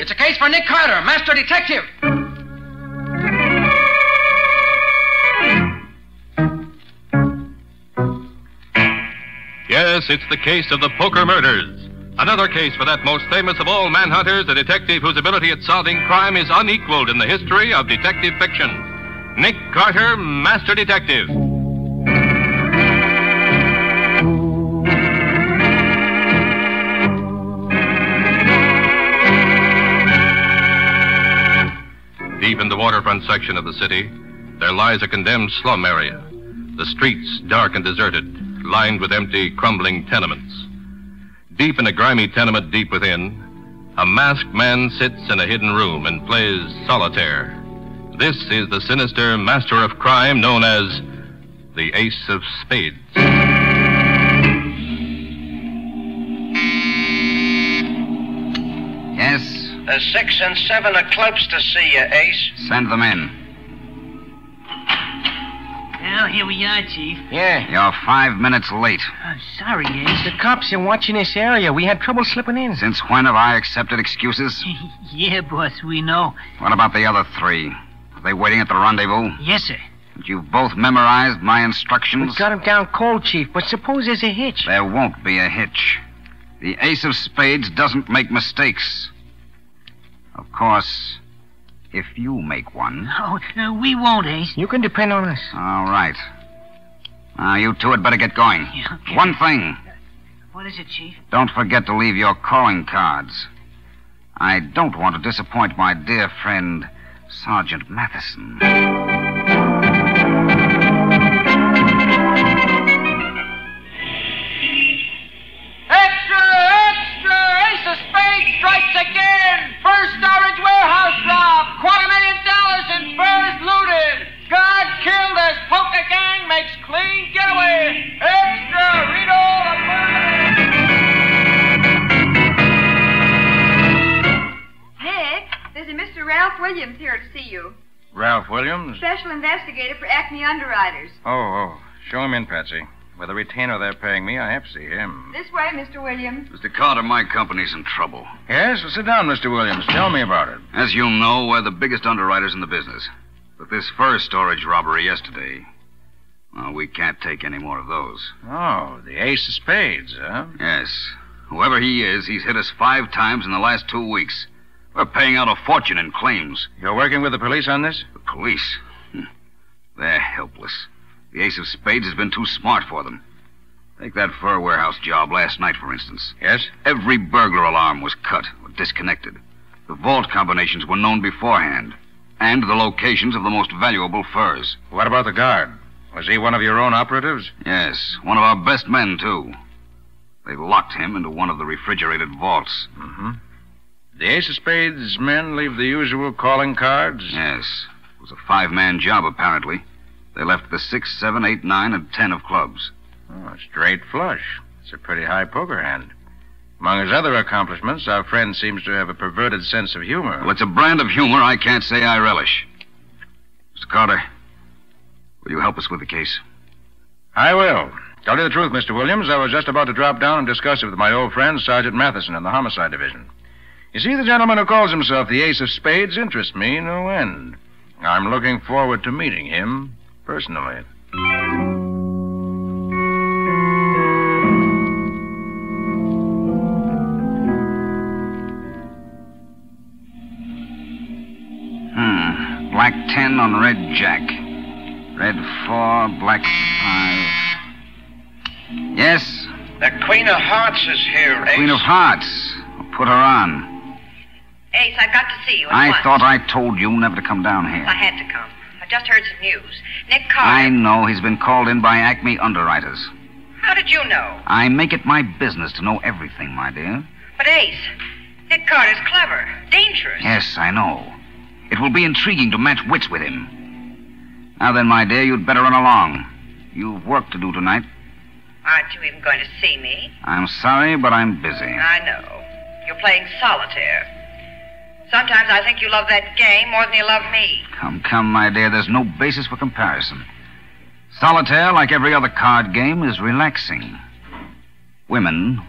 It's a case for Nick Carter, Master Detective. Yes, it's the case of the Poker Murders. Another case for that most famous of all manhunters, a detective whose ability at solving crime is unequaled in the history of detective fiction. Nick Carter, Master Detective. Deep in the waterfront section of the city, there lies a condemned slum area. The streets dark and deserted, lined with empty, crumbling tenements. Deep in a grimy tenement deep within, a masked man sits in a hidden room and plays solitaire. This is the sinister master of crime known as the Ace of Spades. Yes? The 6 and 7 are clubs to see you, Ace. Send them in. Well, here we are, Chief. Yeah. You're 5 minutes late. I'm sorry, Ace. The cops are watching this area. We had trouble slipping in. Since when have I accepted excuses? Yeah, boss, we know. What about the other 3? Are they waiting at the rendezvous? Yes, sir. And you've both memorized my instructions? We got him down cold, Chief, but suppose there's a hitch. There won't be a hitch. The Ace of Spades doesn't make mistakes. Of course, if you make one. Oh, no, we won't, Ace. You can depend on us. All right. Now, you two had better get going. Yeah, okay. One thing. What is it, Chief? Don't forget to leave your calling cards. I don't want to disappoint my dear friend, Sergeant Matheson. Extra! Extra! Ace of Spades strikes again! First storage warehouse rob! $250,000 in furs looted! Guard killed as poker gang makes clean getaway! Extra! Read all about it! Nick, there's a Mr. Ralph Williams here to see you. Ralph Williams? Special investigator for Acme Underwriters. Oh. Show him in, Patsy. With the retainer they're paying me, I have to see him. This way, Mr. Williams. Mr. Carter, my company's in trouble. Yes? Well, sit down, Mr. Williams. Tell me about it. As you know, we're the biggest underwriters in the business. But this fur storage robbery yesterday, well, we can't take any more of those. Oh, the Ace of Spades, huh? Yes. Whoever he is, he's hit us 5 times in the last 2 weeks. We're paying out a fortune in claims. You're working with the police on this? The police? They're helpless. The Ace of Spades has been too smart for them. Take that fur warehouse job last night, for instance. Yes? Every burglar alarm was cut or disconnected. The vault combinations were known beforehand. And the locations of the most valuable furs. What about the guard? Was he one of your own operatives? Yes, one of our best men, too. They locked him into one of the refrigerated vaults. Mm-hmm. The Ace of Spades men leave the usual calling cards? Yes. It was a 5-man job, apparently. They left the 6, 7, 8, 9, and 10 of clubs. Oh, straight flush. It's a pretty high poker hand. Among his other accomplishments, our friend seems to have a perverted sense of humor. Well, it's a brand of humor I can't say I relish. Mr. Carter, will you help us with the case? I will. Tell you the truth, Mr. Williams, I was just about to drop down and discuss it with my old friend, Sergeant Matheson, in the Homicide Division. You see, the gentleman who calls himself the Ace of Spades interests me no end. I'm looking forward to meeting him personally. Black 10 on red jack. Red 4, black 5. Yes? The Queen of Hearts is here, Ace. Queen of Hearts. I'll put her on. Ace, I've got to see you at I once. thought I told you never to come down here. I had to come. I just heard some news. Nick Carter... I know. He's been called in by Acme Underwriters. How did you know? I make it my business to know everything, my dear. But, Ace, Nick Carter's clever, dangerous. Yes, I know. It will be intriguing to match wits with him. Now then, my dear, you'd better run along. You've work to do tonight. Aren't you even going to see me? I'm sorry, but I'm busy. I know. You're playing solitaire. Sometimes I think you love that game more than you love me. Come, my dear. There's no basis for comparison. Solitaire, like every other card game, is relaxing. Women,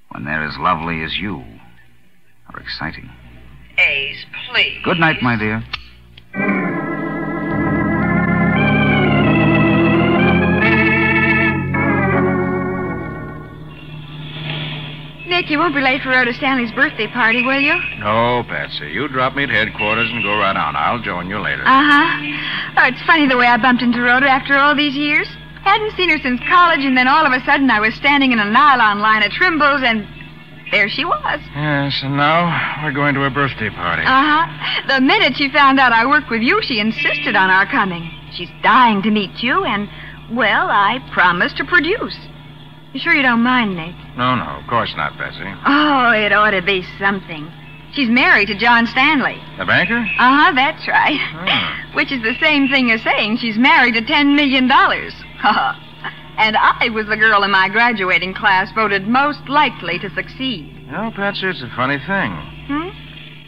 when they're as lovely as you, are exciting. Ace, please. Good night, my dear. Nick, you won't be late for Rhoda Stanley's birthday party, will you? No, Patsy. You drop me at headquarters and go right on. I'll join you later. Uh-huh. Oh, it's funny the way I bumped into Rhoda after all these years. Hadn't seen her since college, and then all of a sudden I was standing in a nylon line at Trimble's, and there she was. Yes, and now we're going to a birthday party. Uh-huh. The minute she found out I worked with you, she insisted on our coming. She's dying to meet you, and, well, I promised to produce. You sure you don't mind, Nick? No, of course not, Patsy. Oh, it ought to be something. She's married to John Stanley. The banker? Uh-huh, that's right. Oh. Which is the same thing as saying she's married to $10 million. And I was the girl in my graduating class voted most likely to succeed. You know, Patsy, it's a funny thing.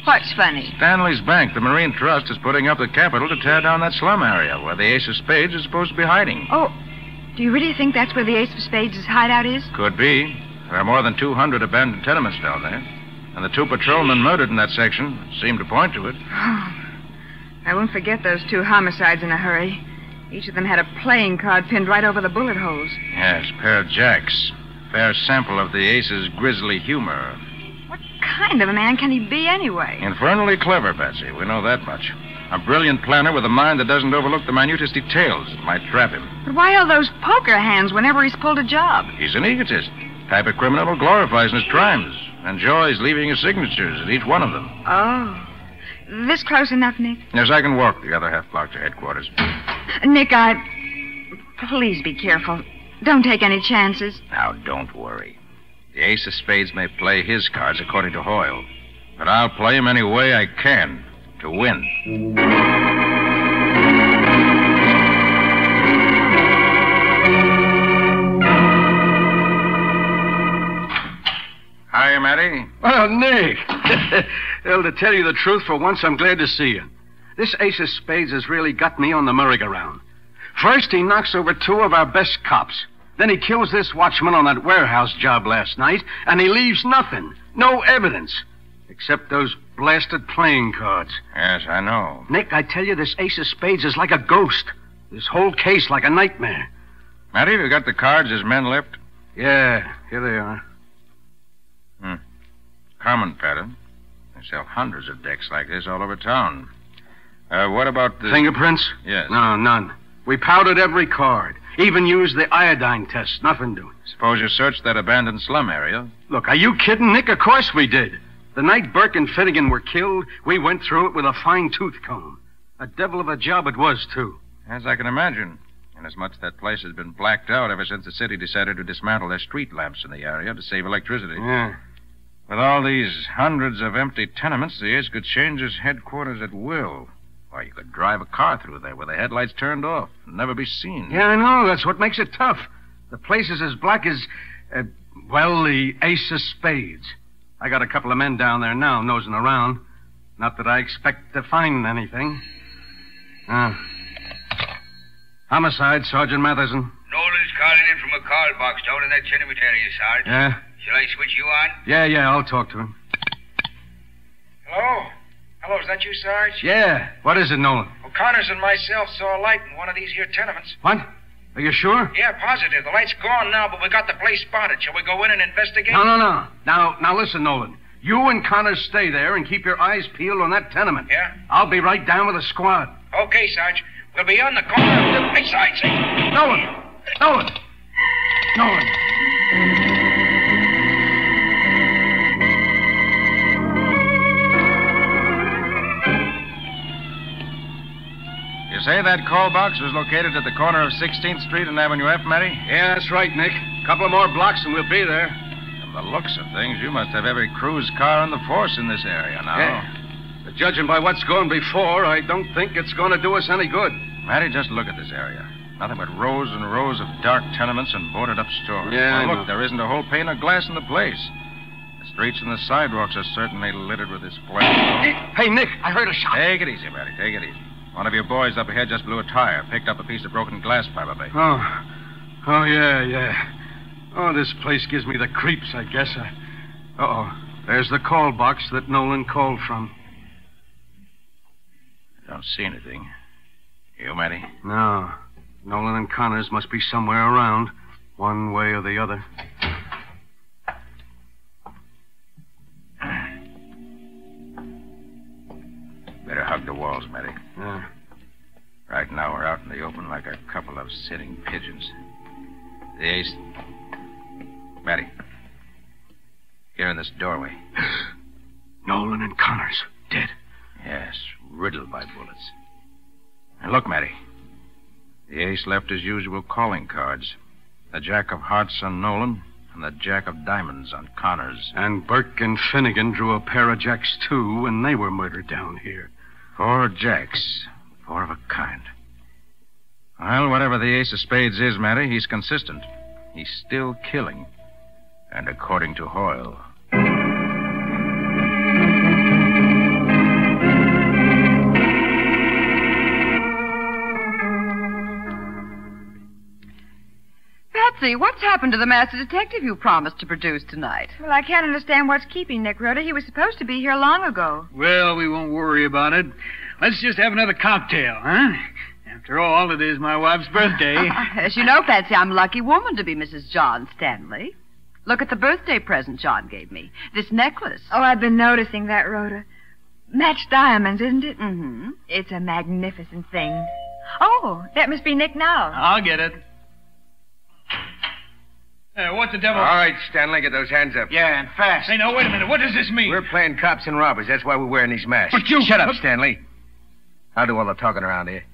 What's funny? Stanley's Bank, the Marine Trust, is putting up the capital to tear down that slum area where the Ace of Spades is supposed to be hiding. Oh, do you really think that's where the Ace of Spades' hideout is? Could be. There are more than 200 abandoned tenements down there. And the 2 patrolmen murdered in that section seem to point to it. I won't forget those 2 homicides in a hurry. Each of them had a playing card pinned right over the bullet holes. Yes, pair of jacks. Fair sample of the Ace's grisly humor. What kind of a man can he be anyway? Infernally clever, Patsy. We know that much. A brilliant planner with a mind that doesn't overlook the minutest details that might trap him. But why all those poker hands whenever he's pulled a job? He's an egotist. Type of criminal who glorifies his crimes. Enjoys leaving his signatures at each one of them. Oh. This close enough, Nick? Yes, I can walk the other half block to headquarters. Nick, please be careful. Don't take any chances. Now, don't worry. The Ace of Spades may play his cards according to Hoyle. But I'll play him any way I can to win. Hiya, Matty. Well, Nick. Well, to tell you the truth, for once, I'm glad to see you. This Ace of Spades has really got me on the merry-go-round. First, he knocks over 2 of our best cops. Then he kills this watchman on that warehouse job last night, and he leaves nothing. No evidence. Except those blasted playing cards. Yes, I know. Nick, I tell you, this Ace of Spades is like a ghost. This whole case like a nightmare. Matty, have you got the cards his men left? Yeah, here they are. Common pattern. They sell hundreds of decks like this all over town. What about the... Fingerprints? Yes. No, none. We powdered every card. Even used the iodine test. Nothing doing. Suppose you searched that abandoned slum area. Look, are you kidding, Nick? Of course we did. The night Burke and Finnegan were killed, we went through it with a fine-tooth comb. A devil of a job it was, too. As I can imagine. Inasmuch that place has been blacked out ever since the city decided to dismantle their street lamps in the area to save electricity. Yeah. With all these hundreds of empty tenements, the Ace could change his headquarters at will. Why, you could drive a car through there with the headlights turned off and never be seen. Yeah, I know. That's what makes it tough. The place is as black as, the Ace of Spades. I got a couple of men down there now nosing around. Not that I expect to find anything. Homicide, Sergeant Matheson. Nolan's calling in from a call box down in that tenement area, Sarge. Yeah? Shall I switch you on? Yeah, I'll talk to him. Hello, is that you, Sarge? Yeah. What is it, Nolan? O'Connor's and myself saw a light in one of these here tenements. What? Are you sure? Yeah, positive. The light's gone now, but we got the place spotted. Shall we go in and investigate? No. Now listen, Nolan. You and Connor stay there and keep your eyes peeled on that tenement. Yeah? I'll be right down with the squad. Okay, Sarge. We'll be on the corner of the... Hey, Sarge, say... Nolan! You say that call box was located at the corner of 16th Street and Avenue F, Matty? Yeah, that's right, Nick. Couple of more blocks and we'll be there. From the looks of things, you must have every cruise car in the force in this area now. Yeah. But judging by what's gone before, I don't think it's going to do us any good. Matty, just look at this area. Nothing but rows and rows of dark tenements and boarded-up stores. Yeah, Well, I look, know. there isn't a whole pane of glass in the place. The streets and the sidewalks are certainly littered with this black... Hey, Nick, I heard a shot. Take it easy, Matty. Take it easy. One of your boys up ahead just blew a tire, picked up a piece of broken glass, probably. Oh, yeah. Oh, this place gives me the creeps, I guess. Uh-oh. There's the call box that Nolan called from. Don't see anything. You, Matty? No. Nolan and Connors must be somewhere around, one way or the other. Better hug the walls, Matty. Yeah. Right now we're out in the open like a couple of sitting pigeons. The ace... Matty. Here in this doorway. Nolan and Connors, dead. Yes, riddled by bullets. And look, Matty. The ace left his usual calling cards. The jack of hearts on Nolan and the jack of diamonds on Connors. And Burke and Finnegan drew a pair of jacks, too, when they were murdered down here. 4 jacks. 4 of a kind. Well, whatever the ace of spades is, Matty, he's consistent. He's still killing. And according to Hoyle. Patsy, what's happened to the master detective you promised to produce tonight? Well, I can't understand what's keeping Nick, Rhoda. He was supposed to be here long ago. Well, we won't worry about it. Let's just have another cocktail, huh? After all, it is my wife's birthday. As you know, Patsy, I'm a lucky woman to be Mrs. John Stanley. Look at the birthday present John gave me. This necklace. Oh, I've been noticing that, Rhoda. Matched diamonds, isn't it? Mm-hmm. It's a magnificent thing. Oh, that must be Nick now. I'll get it. What the devil? All right, Stanley, get those hands up. Yeah, and fast. Hey, now, wait a minute. What does this mean? We're playing cops and robbers. That's why we're wearing these masks. But you... Shut up, Stanley. I'll do all the talking around here.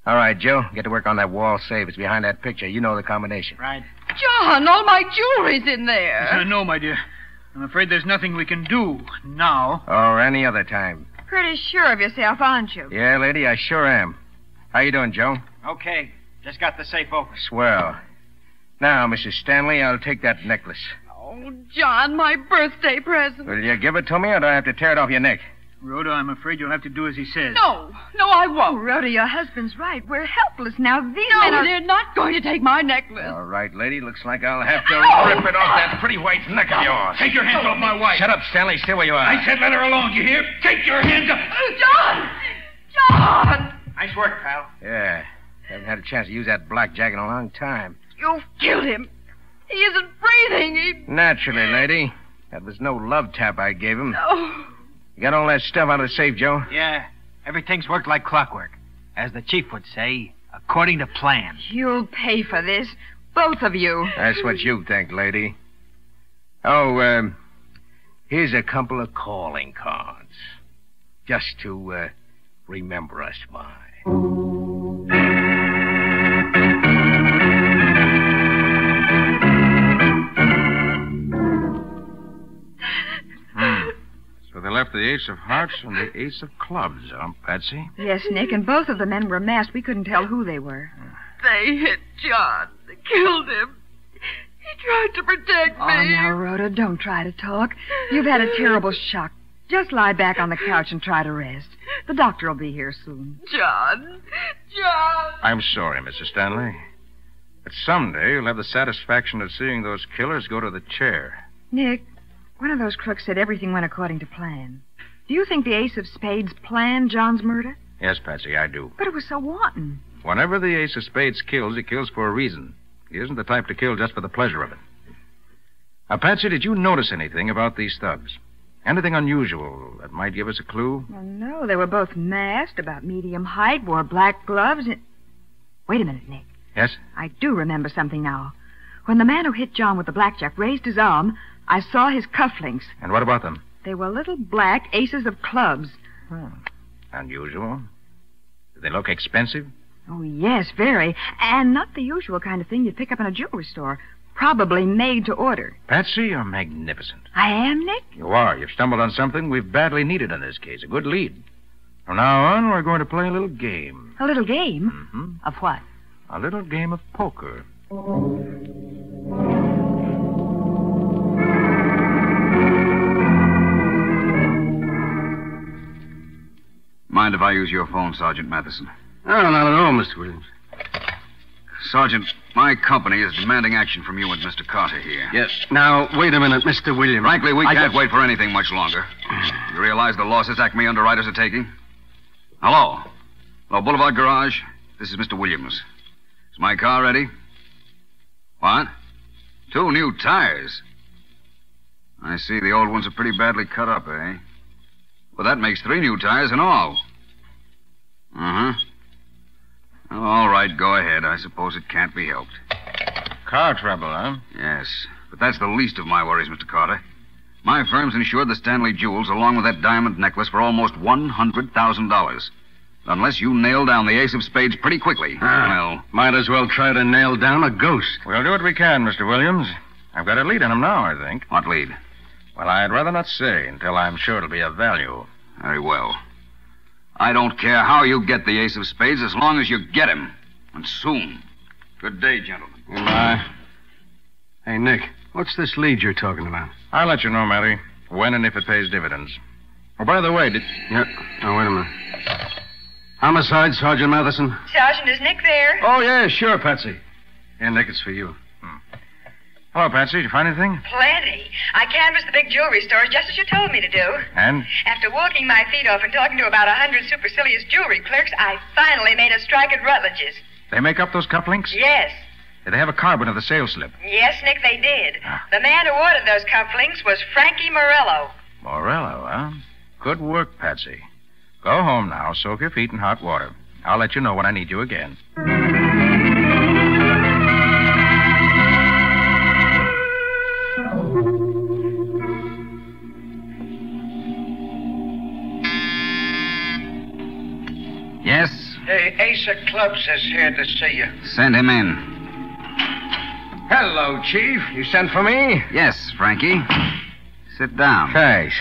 All right, Joe, get to work on that wall safe. It's behind that picture. You know the combination. Right. John, all my jewelry's in there. No, my dear. I'm afraid there's nothing we can do now. Or any other time. Pretty sure of yourself, aren't you? Yeah, lady, I sure am. How you doing, Joe? Okay. Just got the safe open. Swell. Now, Mrs. Stanley, I'll take that necklace. Oh, John, my birthday present. Will you give it to me, or do I have to tear it off your neck? Rhoda, I'm afraid you'll have to do as he says. No, I Oh, won't. Rhoda, your husband's right. We're helpless now. These No, men are... they're not going to take my necklace. All right, lady. Looks like I'll have to rip it off that pretty white neck of yours. Take your hands off my wife. Shut up, Stanley. Stay where you are. I said let her alone, you hear? Take your hands up. John! Nice work, pal. Yeah. Haven't had a chance to use that blackjack in a long time. You've killed him. He isn't breathing. Naturally, lady. That was no love tap I gave him. Oh. You got all that stuff out of the safe, Joe? Yeah. Everything's worked like clockwork. As the chief would say, according to plan. You'll pay for this. Both of you. That's what you think, lady. Oh, here's a couple of calling cards. Just to, remember us by. So they left the ace of hearts and the ace of clubs, huh, Patsy? Yes, Nick, and both of the men were masked. We couldn't tell who they were. They hit John. They killed him. He tried to protect me. Oh, now, Rhoda, don't try to talk. You've had a terrible shock. Just lie back on the couch and try to rest. The doctor will be here soon. John. I'm sorry, Mrs. Stanley. But someday you'll have the satisfaction of seeing those killers go to the chair. Nick, one of those crooks said everything went according to plan. Do you think the ace of spades planned John's murder? Yes, Patsy, I do. But it was so wanton. Whenever the ace of spades kills, he kills for a reason. He isn't the type to kill just for the pleasure of it. Now, Patsy, did you notice anything about these thugs? Anything unusual that might give us a clue? Well, no, they were both masked, about medium height, wore black gloves, and... Wait a minute, Nick. Yes? I do remember something now. When the man who hit John with the blackjack raised his arm, I saw his cufflinks. And what about them? They were little black aces of clubs. Unusual. Do they look expensive? Oh, yes, very. And not the usual kind of thing you'd pick up in a jewelry store. Probably made to order. Patsy, you're magnificent. I am, Nick? You are. You've stumbled on something we've badly needed in this case. A good lead. From now on, we're going to play a little game. A little game? Mm-hmm. Of what? A little game of poker. Mind if I use your phone, Sergeant Matheson? No, not at all, Mr. Williams. Sergeant, my company is demanding action from you and Mr. Carter here. Yes. Now, wait a minute, Mr. Williams. Frankly, we can't wait for anything much longer. You realize the losses Acme underwriters are taking? Hello. Hello, Boulevard Garage. This is Mr. Williams. Is my car ready? What? 2 new tires? I see the old ones are pretty badly cut up, eh? Well, that makes 3 new tires in all. Uh-huh. Oh, all right, go ahead. I suppose it can't be helped. Car trouble, huh? Yes, but that's the least of my worries, Mr. Carter. My firm's insured the Stanley jewels along with that diamond necklace for almost $100,000. Unless you nail down the ace of spades pretty quickly. Well, might as well try to nail down a ghost. We'll do what we can, Mr. Williams. I've got a lead on him now, I think. What lead? Well, I'd rather not say until I'm sure it'll be of value. Very well. I don't care how you get the ace of spades as long as you get him. And soon. Good day, gentlemen. Goodbye. Hey, Nick, what's this lead you're talking about? I'll let you know, Matty, when and if it pays dividends. Oh, by the way, Yeah. Oh, wait a minute. Homicide, Sergeant Matheson? Sergeant, is Nick there? Oh, yeah, sure, Patsy. Yeah, Nick, it's for you. Hello, Patsy. Did you find anything? Plenty. I canvassed the big jewelry stores just as you told me to do. And? After walking my feet off and talking to about 100 supercilious jewelry clerks, I finally made a strike at Rutledge's. They make up those cufflinks? Yes. Did they have a carbon of the sales slip? Yes, Nick, they did. The man who ordered those cufflinks was Frankie Morello. Morello, huh? Good work, Patsy. Go home now. Soak your feet in hot water. I'll let you know when I need you again. Yes? Hey, Ace of Clubs is here to see you. Send him in. Hello, Chief. You sent for me? Yes, Frankie. Sit down. Thanks.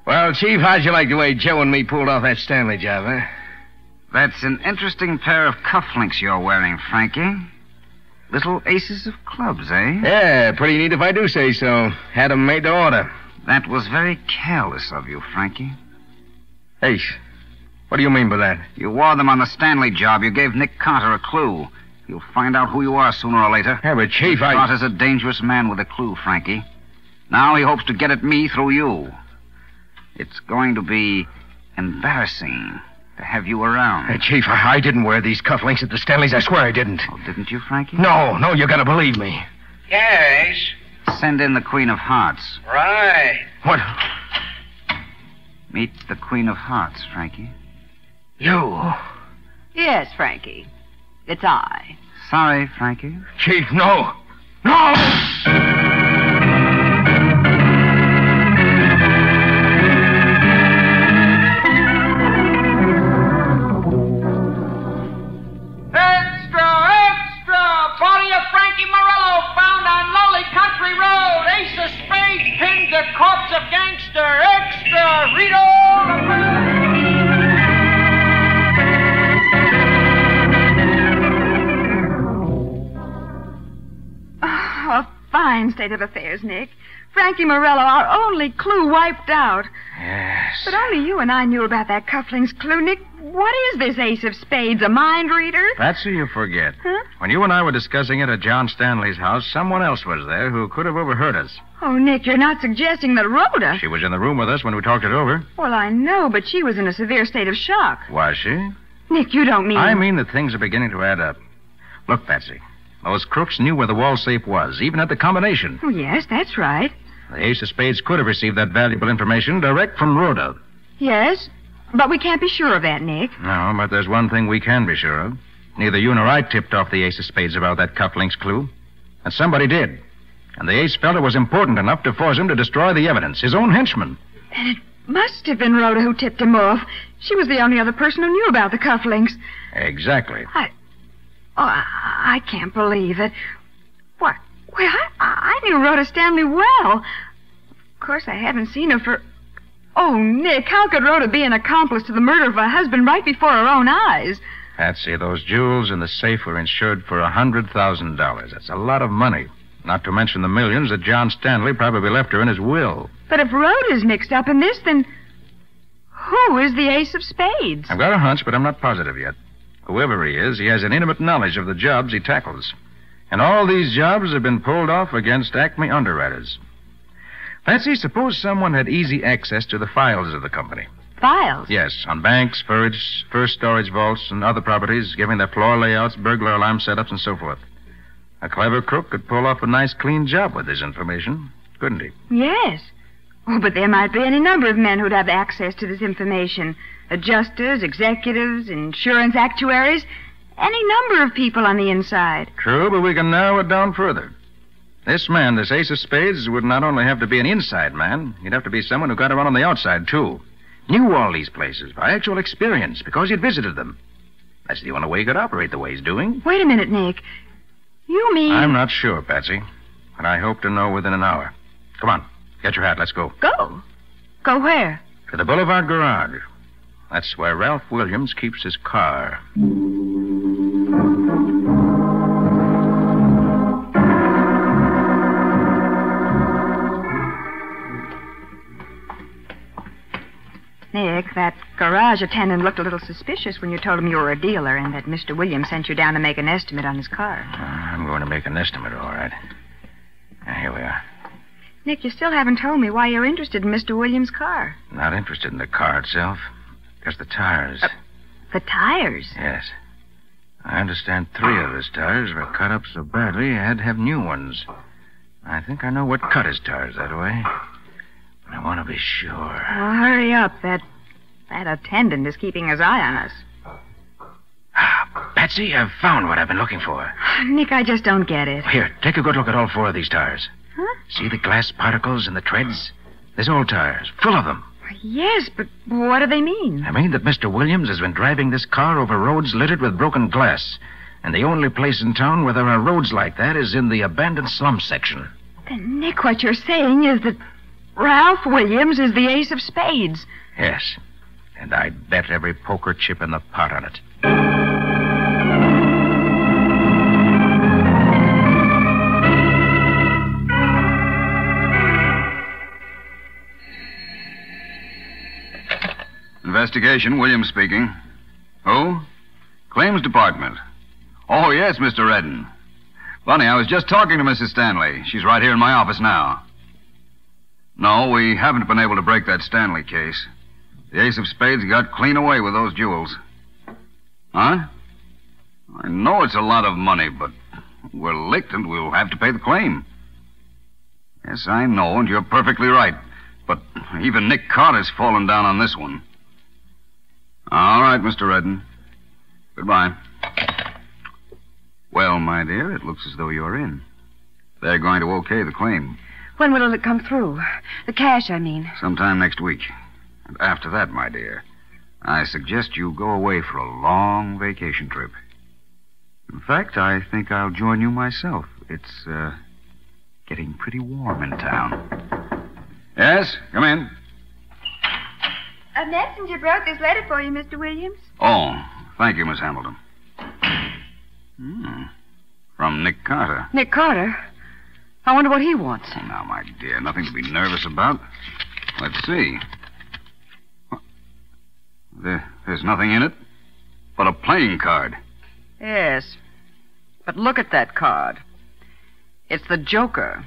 Well, Chief, how'd you like the way Joe and me pulled off that Stanley job, huh? That's an interesting pair of cufflinks you're wearing, Frankie. Little aces of clubs, eh? Yeah, pretty neat if I do say so. Had 'em made to order. That was very careless of you, Frankie. Ace, what do you mean by that? You wore them on the Stanley job. You gave Nick Carter a clue. You'll find out who you are sooner or later. Yeah, but Chief, Nick Carter's a dangerous man with a clue, Frankie. Now he hopes to get at me through you. It's going to be embarrassing to have you around. Hey, Chief, I didn't wear these cufflinks at the Stanleys. I swear I didn't. Oh, didn't you, Frankie? No, you gotta believe me. Yeah, Ace. Send in the Queen of Hearts. Right. What? Meet the Queen of Hearts, Frankie. You? Yes, Frankie. It's I. Sorry, Frankie. Chief, no. No! Extra, extra! Body of Frankie Morello found on lonely country road. Ace of spades pinned the corpse of gangster. Extra! Read all about it. A fine state of affairs, Nick. Frankie Morello, our only clue wiped out. Yes. But only you and I knew about that cufflinks clue, Nick. What is this ace of spades, a mind reader? Patsy, you forget. Huh? When you and I were discussing it at John Stanley's house, someone else was there who could have overheard us. Oh, Nick, you're not suggesting that Rhoda... She was in the room with us when we talked it over. Well, I know, but she was in a severe state of shock. Was she? Nick, you don't mean... I mean that things are beginning to add up. Look, Patsy, those crooks knew where the wall safe was, even at the combination. Oh, yes, that's right. The ace of spades could have received that valuable information direct from Rhoda. Yes, but we can't be sure of that, Nick. No, but there's one thing we can be sure of. Neither you nor I tipped off the ace of spades about that cufflinks clue. And somebody did. And the ace felt it was important enough to force him to destroy the evidence, his own henchman. Then it must have been Rhoda who tipped him off. She was the only other person who knew about the cufflinks. Exactly. I can't believe it. What? Well, I knew Rhoda Stanley well. Of course, I haven't seen her for... Oh, Nick, how could Rhoda be an accomplice to the murder of her husband right before her own eyes? Patsy, those jewels in the safe were insured for $100,000. That's a lot of money. Not to mention the millions that John Stanley probably left her in his will. But if Rhoda's mixed up in this, then who is the ace of spades? I've got a hunch, but I'm not positive yet. Whoever he is, he has an intimate knowledge of the jobs he tackles. And all these jobs have been pulled off against Acme underwriters. Patsy, suppose someone had easy access to the files of the company. files. Yes, on banks, first storage vaults, and other properties, giving their floor layouts, burglar alarm setups, and so forth. A clever crook could pull off a nice, clean job with this information, couldn't he? Yes. Oh, but there might be any number of men who'd have access to this information. Adjusters, executives, insurance actuaries, any number of people on the inside. True, but we can narrow it down further. This man, this ace of spades, would not only have to be an inside man, he'd have to be someone who got around on the outside, too. Knew all these places by actual experience because he'd visited them. That's the only way he could operate the way he's doing. Wait a minute, Nick. You mean... I'm not sure, Patsy, but I hope to know within an hour. Come on, get your hat, let's go. Go? Go where? To the Boulevard Garage. That's where Ralph Williams keeps his car. Nick, that garage attendant looked a little suspicious when you told him you were a dealer and that Mr. Williams sent you down to make an estimate on his car. I'm going to make an estimate, all right. Here we are. Nick, you still haven't told me why you're interested in Mr. Williams' car. Not interested in the car itself. Just the tires. The tires? Yes. I understand 3 of his tires were cut up so badly I had to have new ones. I think I know what cut his tires that way. But I want to be sure. Well, hurry up. That attendant is keeping his eye on us. Patsy, I've found what I've been looking for. Nick, I just don't get it. Here, take a good look at all 4 of these tires. Huh? See the glass particles in the treads? There's old tires, full of them. Yes, but what do they mean? I mean that Mr. Williams has been driving this car over roads littered with broken glass. And the only place in town where there are roads like that is in the abandoned slum section. Then, Nick, what you're saying is that Ralph Williams is the ace of spades. Yes. And I'd bet every poker chip in the pot on it. Investigation, Williams speaking. Who? Claims Department. Oh, yes, Mr. Redden. Funny, I was just talking to Mrs. Stanley. She's right here in my office now. No, we haven't been able to break that Stanley case. The ace of spades got clean away with those jewels. Huh? I know it's a lot of money, but we're licked and we'll have to pay the claim. Yes, I know, and you're perfectly right. But even Nick Carter's fallen down on this one. All right, Mr. Redden. Goodbye. Well, my dear, it looks as though you're in. They're going to okay the claim. When will it come through? The cash, I mean. Sometime next week. And after that, my dear, I suggest you go away for a long vacation trip. In fact, I think I'll join you myself. It's, getting pretty warm in town. Yes, come in. A messenger brought this letter for you, Mr. Williams. Oh, thank you, Miss Hamilton. From Nick Carter. Nick Carter? I wonder what he wants. Oh, now, my dear, nothing to be nervous about. Let's see. There's nothing in it but a playing card. Yes. But look at that card. It's the Joker.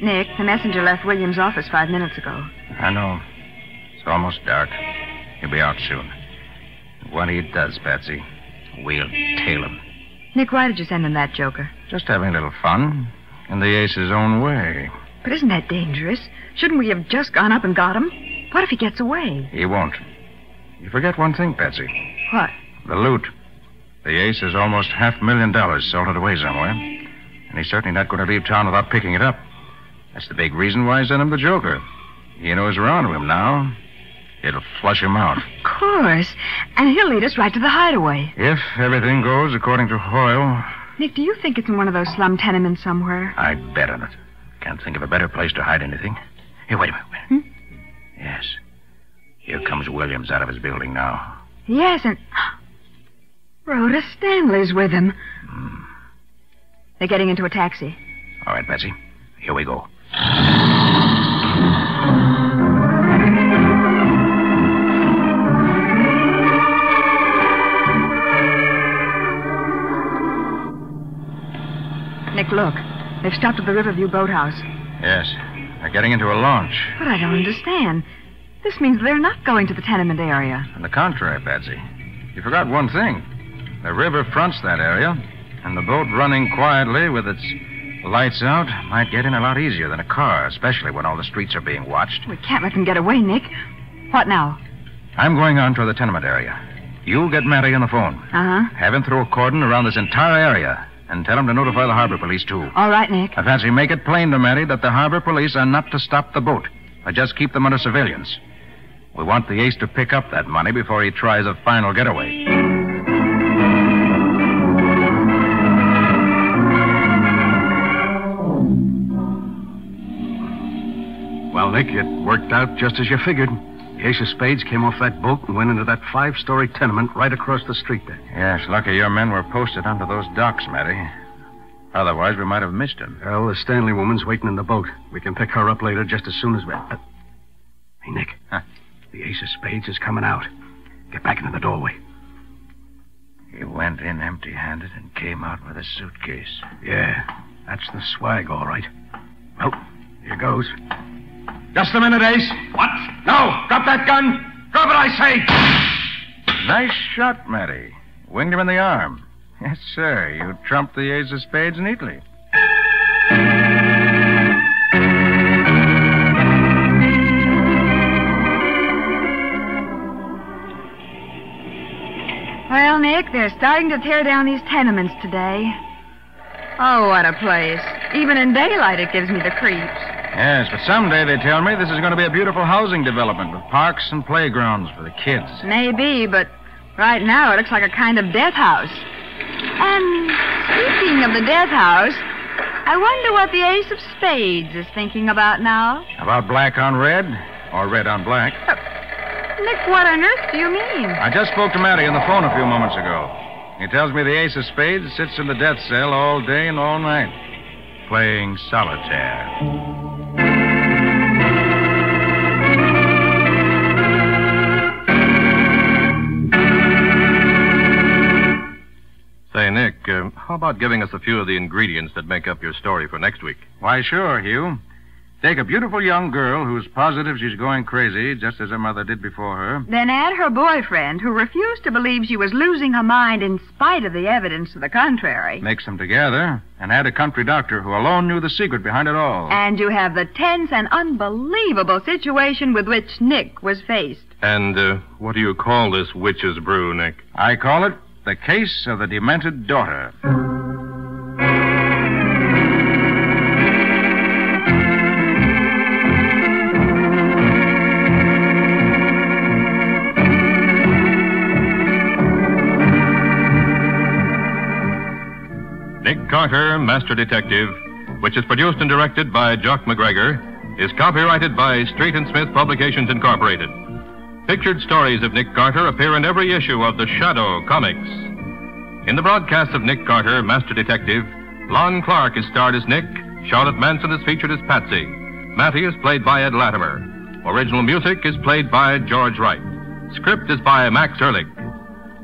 Nick, the messenger left Williams' office 5 minutes ago. I know. It's almost dark. He'll be out soon. When he does, Patsy, we'll tail him. Nick, why did you send him that Joker? Just having a little fun. In the ace's own way. But isn't that dangerous? Shouldn't we have just gone up and got him? What if he gets away? He won't. You forget one thing, Patsy. What? The loot. The ace has almost $500,000 salted away somewhere. And he's certainly not going to leave town without picking it up. That's the big reason why I sent him the Joker. He knows we're on to him now. It'll flush him out. Of course. And he'll lead us right to the hideaway. If everything goes according to Hoyle. Nick, do you think it's in one of those slum tenements somewhere? I'd bet on it. Can't think of a better place to hide anything. Here, wait a minute. Yes. Here comes Williams out of his building now. Yes, and Rhoda Stanley's with him. They're getting into a taxi. All right, Patsy. Here we go. Nick, look. They've stopped at the Riverview boathouse. Yes. They're getting into a launch. But I don't understand. This means they're not going to the tenement area. On the contrary, Patsy. You forgot one thing. The river fronts that area, and the boat running quietly with its lights out might get in a lot easier than a car, especially when all the streets are being watched. We can't let them get away, Nick. What now? I'm going on to the tenement area. You get Matty on the phone. Uh-huh. Have him throw a cordon around this entire area, and tell him to notify the harbor police, too. All right, Nick. I fancy make it plain to Matty that the harbor police are not to stop the boat, but just keep them under surveillance. We want the ace to pick up that money before he tries a final getaway. Well, Nick, it worked out just as you figured. The Ace of Spades came off that boat and went into that 5-story tenement right across the street there. Yes, lucky your men were posted onto those docks, Matty. Otherwise, we might have missed him. Well, the Stanley woman's waiting in the boat. We can pick her up later just as soon as we... Hey, Nick. Huh? The Ace of Spades is coming out. Get back into the doorway. He went in empty-handed and came out with a suitcase. Yeah, that's the swag, all right. Well, here goes. Just a minute, Ace. What? No! Drop that gun! Drop it, I say! Nice shot, Matty. Winged him in the arm. Yes, sir. You trumped the Ace of Spades neatly. Well, Nick, they're starting to tear down these tenements today. Oh, what a place. Even in daylight, it gives me the creeps. Yes, but someday, they tell me, this is going to be a beautiful housing development with parks and playgrounds for the kids. Maybe, but right now it looks like a kind of death house. And speaking of the death house, I wonder what the Ace of Spades is thinking about now. About black on red or red on black? Nick, what on earth do you mean? I just spoke to Matty on the phone a few moments ago. He tells me the Ace of Spades sits in the death cell all day and all night, playing solitaire. Say, Nick, how about giving us a few of the ingredients that make up your story for next week? Why, sure, Hugh. Take a beautiful young girl who's positive she's going crazy, just as her mother did before her. Then add her boyfriend, who refused to believe she was losing her mind in spite of the evidence to the contrary. Mix them together, and add a country doctor who alone knew the secret behind it all. And you have the tense and unbelievable situation with which Nick was faced. And what do you call this witch's brew, Nick? I call it The Case of the Demented Daughter. Nick Carter, Master Detective, which is produced and directed by Jock McGregor, is copyrighted by Street & Smith Publications, Incorporated. Pictured stories of Nick Carter appear in every issue of The Shadow comics. In the broadcast of Nick Carter, Master Detective, Lon Clark is starred as Nick, Charlotte Manson is featured as Patsy, Matty is played by Ed Latimer. Original music is played by George Wright. Script is by Max Ehrlich.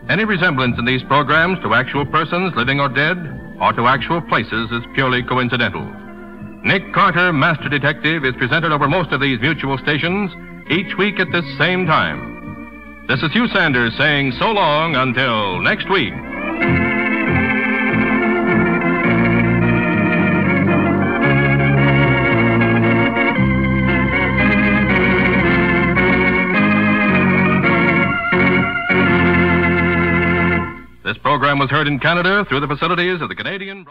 Any resemblance in these programs to actual persons, living or dead, or to actual places is purely coincidental. Nick Carter, Master Detective, is presented over most of these mutual stations each week at this same time. This is Hugh Sanders saying so long until next week. This program was heard in Canada through the facilities of the Canadian...